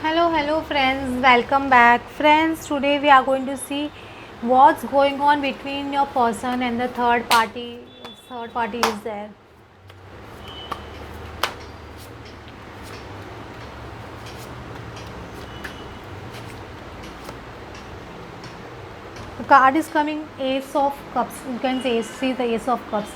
Hello friends, welcome back. Friends, today we are going to see what's going on between your person and the third party. Third party is there. The card is coming Ace of Cups. You can say see the Ace of Cups.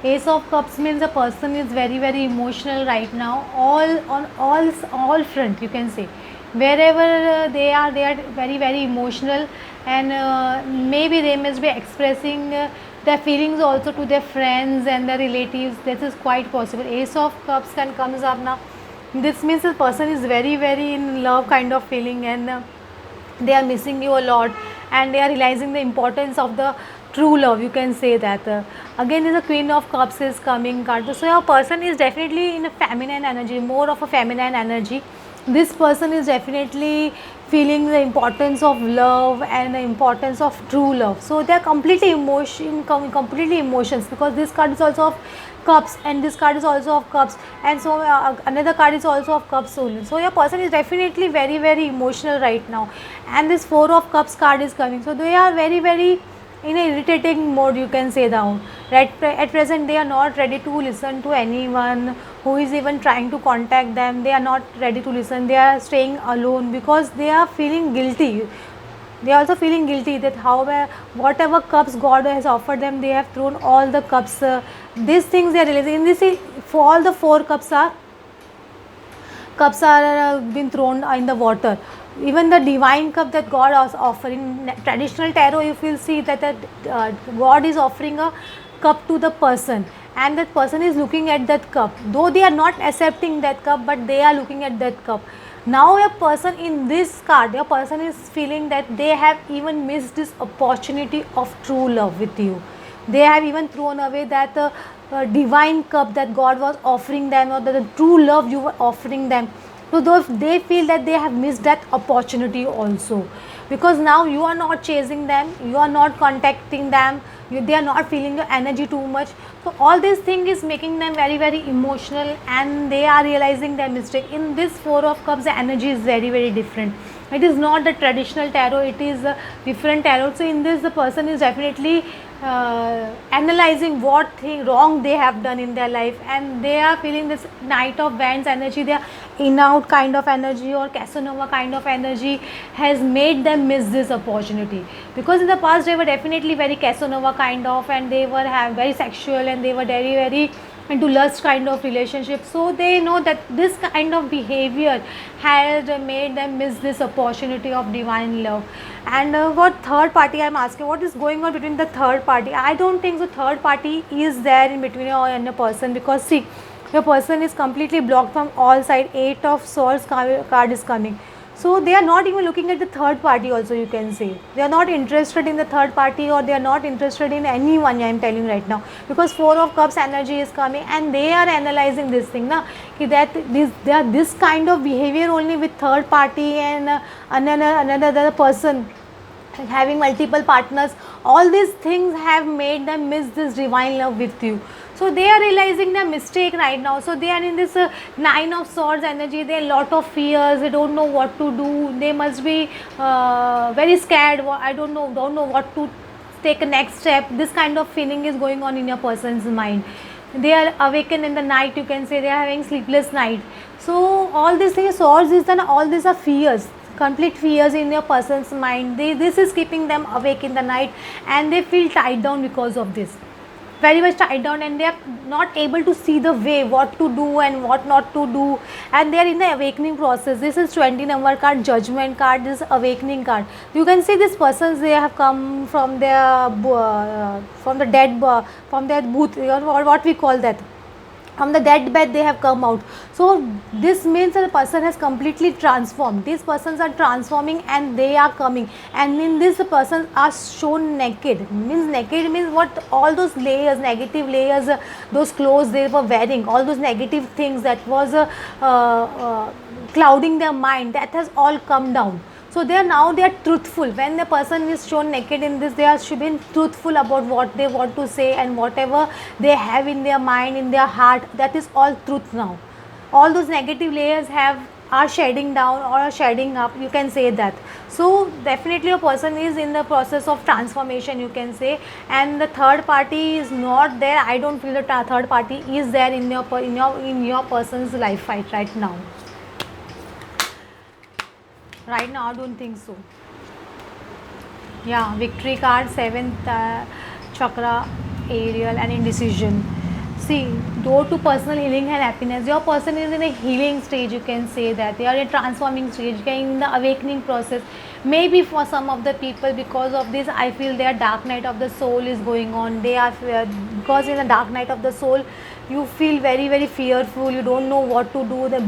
Ace of Cups means the person is very emotional right now. All front you can say. Wherever they are very emotional, and maybe they must be expressing their feelings also to their friends and their relatives. This is quite possible. Ace of Cups can comes up now. This means the person is very in love kind of feeling, and they are missing you a lot, and they are realizing the importance of the true love, you can say that. Again is a Queen of Cups is coming card, so your person is definitely in a feminine energy, more of a feminine energy. This person is definitely feeling the importance of love and the importance of true love, so they are completely emotions, because this card is also of cups and this card is also of cups, and so another card is also of cups only. So your person is definitely very emotional right now, and this four of cups card is coming, so they are very in a irritating mode, you can say down. At present they are not ready to listen to anyone who is even trying to contact them. They are not ready to listen, they are staying alone because they are feeling guilty. They are also feeling guilty that however whatever cups God has offered them, they have thrown all the cups. These things they are realizing in this, for all the four cups are been thrown in the water. Even the divine cup that God is offering, traditional tarot, if you will see that God is offering a cup to the person, and that person is looking at that cup, though they are not accepting that cup, but they are looking at that cup. Now a person in this card, a person is feeling that they have even missed this opportunity of true love with you. They have even thrown away that divine cup that God was offering them, or the true love you were offering them. So those, they feel that they have missed that opportunity also, because now you are not chasing them, you are not contacting them, they are not feeling your energy too much. So all this thing is making them very emotional, and they are realizing their mistake. In this four of cups, the energy is very different. It is not the traditional tarot, it is a different tarot. So in this, the person is definitely analyzing what thing wrong they have done in their life, and they are feeling this Knight of Wands energy. They are in out kind of energy, or Casanova kind of energy has made them miss this opportunity, because in the past they were definitely very Casanova kind of, and they were very sexual, and they were very into lust kind of relationship. So they know that this kind of behavior has made them miss this opportunity of divine love. And what third party, I'm asking what is going on between the third party. I don't think the third party is there in between you and a person, because see, your person is completely blocked from all sides. Eight of Swords card is coming, so they are not even looking at the third party also, you can say. They are not interested in the third party, or they are not interested in anyone, I am telling right now, because four of cups energy is coming, and they are analyzing this thing now, that they are this kind of behavior only with third party, and another person having multiple partners. All these things have made them miss this divine love with you. So they are realizing their mistake right now. So they are in this Nine of Swords energy. They are lot of fears, they don't know what to do, they must be very scared. I don't know what to take a next step. This kind of feeling is going on in your person's mind. They are awakened in the night, you can say. They are having sleepless night. So all these things, swords is then all these are fears, complete fears in your person's mind. This is keeping them awake in the night, and they feel tied down because of this, very much tied down, and they are not able to see the way what to do and what not to do, and they are in the awakening process. This is 20 number card, Judgment card. This is awakening card. You can see these persons, they have come from their from the dead from their booth, or what we call that, from the dead bed they have come out. So this means that the person has completely transformed. These persons are transforming, and they are coming, and in this the persons are shown naked. Means naked means what, all those layers, negative layers, those clothes they were wearing, all those negative things that was clouding their mind, that has all come down. So they are now, they are truthful. When the person is shown naked in this, they are being truthful about what they want to say, and whatever they have in their mind, in their heart, that is all truth now. All those negative layers have are shedding down or are shedding up, you can say that. So definitely a person is in the process of transformation, you can say, and the third party is not there. I don't feel the third party is there in your in your person's life right now. Right now I don't think so. Yeah, victory card, seventh chakra, Ariel, and indecision. See, door to personal healing and happiness. Your person is in a healing stage, you can say that. They are in a transforming stage, getting in the awakening process. Maybe for some of the people, because of this, I feel their dark night of the soul is going on. They are, because in the dark night of the soul, you feel very, very fearful. You don't know what to do. The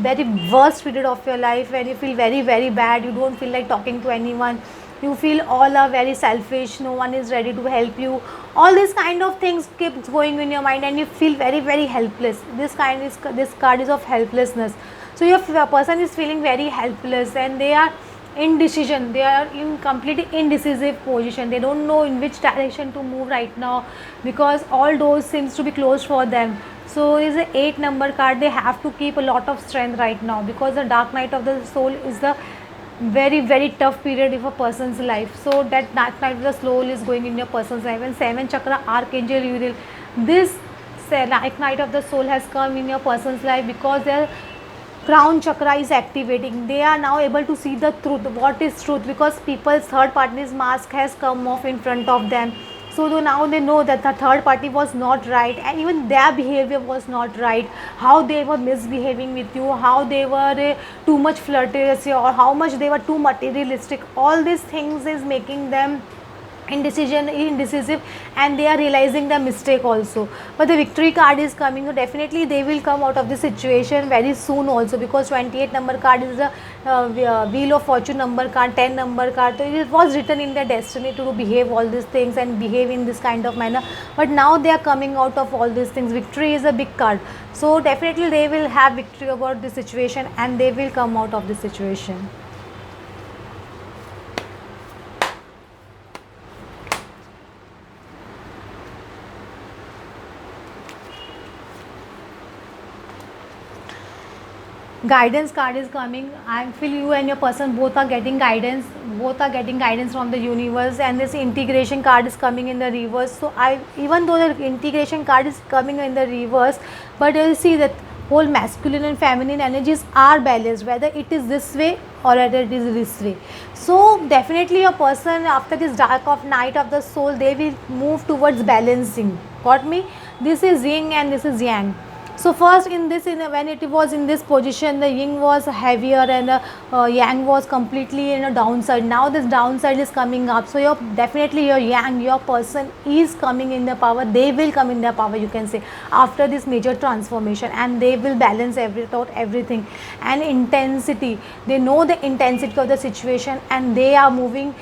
very worst period of your life, when you feel very, very bad, you don't feel like talking to anyone, you feel all are very selfish, no one is ready to help you, all these kind of things keeps going in your mind and you feel very, very helpless. This card is of helplessness. So your person is feeling very helpless and they are indecision, they are in completely indecisive position, they don't know in which direction to move right now, because all doors seems to be closed for them. So is a 8 number card. They have to keep a lot of strength right now, because the dark night of the soul is the very, very tough period of a person's life. So that dark night of the soul is going in your person's life. And 7 chakra, Archangel Uriel, this dark night of the soul has come in your person's life because their crown chakra is activating. They are now able to see the truth, what is truth, because people's third party's mask has come off in front of them. So now they know that the third party was not right, and even their behavior was not right, how they were misbehaving with you, how they were too much flirtatious, or how much they were too materialistic. All these things is making them indecisive, and they are realizing the mistake also. But the victory card is coming, so definitely they will come out of this situation very soon also, because 28 number card is the wheel of fortune number card, 10 number card. So it was written in their destiny to behave all these things and behave in this kind of manner, but now they are coming out of all these things. Victory is a big card, so definitely they will have victory about this situation and they will come out of this situation. Guidance card is coming. I feel you and your person both are getting guidance, from the universe, and this integration card is coming in the reverse. So I, even though the integration card is coming in the reverse, but you'll see that whole masculine and feminine energies are balanced, whether it is this way or whether it is this way. So definitely your person, after this dark of night of the soul, they will move towards balancing. Got me? This is yin and this is yang. So first in this, when it was in this position, the yin was heavier and yang was completely in a downside. Now this downside is coming up. So your definitely your yang, your person is coming in the power. They will come in their power, you can say, after this major transformation, and they will balance everything. And intensity, they know the intensity of the situation, and they are moving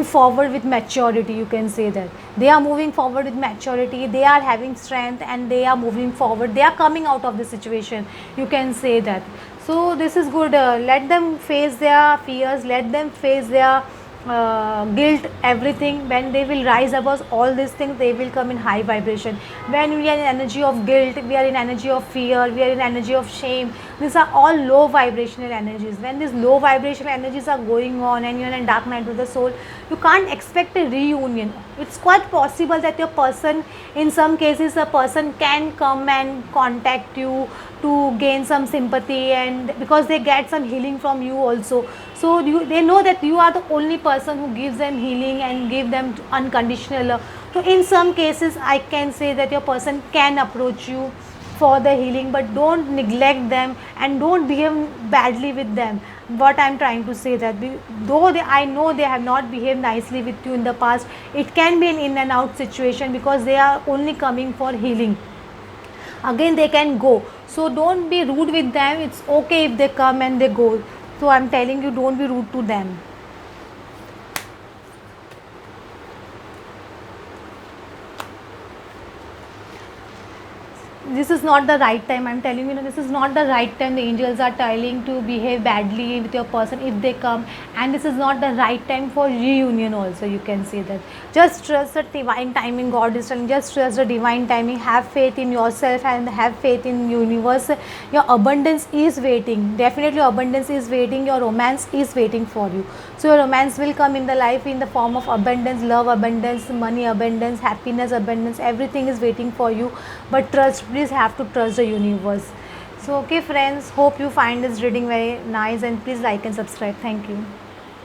forward with maturity, you can say that. They are moving forward with maturity, they are having strength, and they are moving forward, they are coming out of the situation, you can say that. So this is good. Let them face their fears, let them face their guilt, everything. When they will rise above all these things, they will come in high vibration. When we are in energy of guilt, we are in energy of fear, we are in energy of shame, these are all low vibrational energies. When these low vibrational energies are going on and you are in dark night of the soul, you can't expect a reunion. It's quite possible that your person, in some cases a person can come and contact you to gain some sympathy, and because they get some healing from you also. So they know that you are the only person who gives them healing and give them unconditional love. So in some cases I can say that your person can approach you for the healing, but don't neglect them and don't behave badly with them. What I am trying to say, that though I know they have not behaved nicely with you in the past, it can be an in and out situation, because they are only coming for healing. Again they can go, so don't be rude with them. It's okay if they come and they go. So I'm telling you, don't be rude to them. this is not the right time. I'm telling you, this is not the right time. The angels are telling to behave badly with your person if they come, and this is not the right time for reunion also. You can say that. Just trust the divine timing. God is telling, just trust the divine timing. Have faith in yourself and have faith in universe. Your abundance is waiting. Definitely abundance is waiting. Your romance is waiting for you. So your romance will come in the life in the form of abundance, love abundance, money abundance, happiness abundance. Everything is waiting for you. But trust, please have to trust the universe. So okay friends, hope you find this reading very nice, and please like and subscribe. Thank you.